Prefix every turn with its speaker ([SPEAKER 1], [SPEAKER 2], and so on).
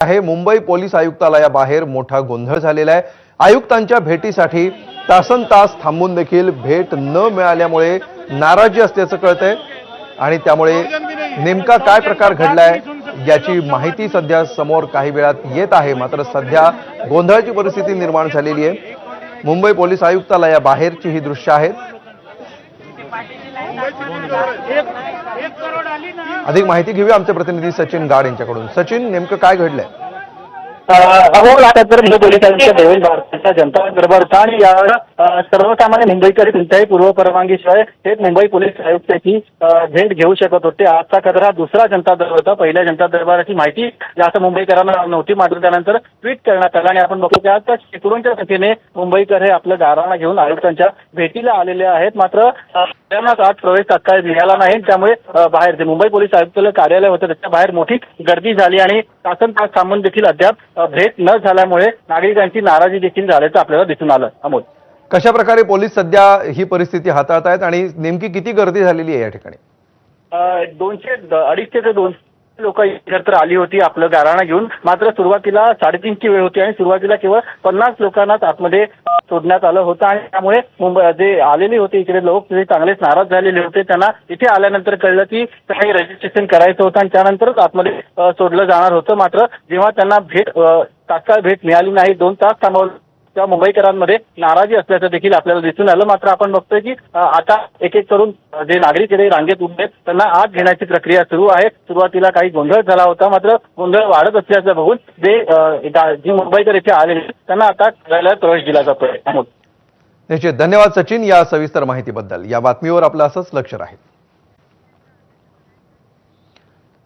[SPEAKER 1] आहे मुंबई पोलीस आयुक्तालयाबाहेर मोठा गोंधळ झालेला आहे। आयुक्तांच्या भेटीसाठी तासनतास थांबून देखील भेट न मिळाल्यामुळे नाराजी असल्याचं कळतंय आणि त्यामुळे नेमका काय प्रकार घडलाय याची माहिती सध्या समोर काही वेळात येत आहे। मात्र सध्या गोंधळाची परिस्थिती निर्माण झालेली आहे। मुंबई पोलीस आयुक्तालयाबाहेरची ही दृश्य आहेत। अधिक माहिती घेऊया आमचे प्रतिनिधी सचिन गाड यांच्याकडून। सचिन, नेमकं काय घडलंय?
[SPEAKER 2] अमोल आता तर मुंबई पोलिसांच्या देवेंद्र भारताचा जनता दरबार होता आणि यावर सर्वसामान्य मुंबईकर कोणत्याही पूर्वपरवानगीशिवाय थेट मुंबई पोलीस आयुक्ताची भेट घेऊ शकत होते। आजचा खतरा दुसरा जनता दरबार होता। पहिल्या जनता दरबाराची माहिती जास्त मुंबईकरांना नव्हती, मात्र त्यानंतर ट्विट करण्यात आला आणि आपण बघतो की आता शेकडोंच्या संख्येने मुंबईकर हे आपलं गाराणा घेऊन आयुक्तांच्या भेटीला आलेले आहेत। मात्र त्यांना आत प्रवेश तात्काळ मिळाला नाही, त्यामुळे बाहेर जे मुंबई पोलीस आयुक्तालय कार्यालय होतं त्याच्या बाहेर मोठी गर्दी झाली आणि तासनतास थांबून देखील अद्याप भेट न झाल्यामुळे नागरिकांची नाराजी देखील झाल्याचं आपल्याला दिसून आलं। अमोल,
[SPEAKER 1] कशा प्रकारे पोलीस सध्या ही परिस्थिती हाताळतायत आणि नेमकी किती गर्दी झालेली आहे या ठिकाणी?
[SPEAKER 2] 250 ते 200 लोक एकत्र आली होती आपलं गाराणा घेऊन। मात्र सुरुवातीला 3:30ची वेळ होती आणि सुरुवातीला केवळ 50 लोकांनाच आतमध्ये सोडण्यात आलं होतं आणि त्यामुळे मुंबई जे आलेले होते इकडे लोक ते चांगलेच नाराज झालेले होते। त्यांना इथे आल्यानंतर कळलं की काही रजिस्ट्रेशन करायचं होतं आणि त्यानंतरच आतमध्ये सोडलं जाणार होतं। मात्र जेव्हा त्यांना तात्काळ भेट मिळाली नाही, 2 तास थांबवलं, त्या मुंबईकरांमध्ये नाराजी असल्याचं देखील आपल्याला दिसून आलं। मात्र आपण बघतोय की आता एक एक करून जे नागरिक रांगेत उभे आहेत त्यांना आत घेण्याची प्रक्रिया सुरू आहे। सुरुवातीला काही गोंधळ झाला होता, मात्र गोंधळ वाढत असल्याचं बघून जे मुंबईकर इथे आलेले त्यांना आता कार्यालयात प्रवेश दिला जातोय।
[SPEAKER 1] निश्चित, धन्यवाद सचिन या सविस्तर माहितीबद्दल। या बातमीवर आपलं असंच लक्ष राहील।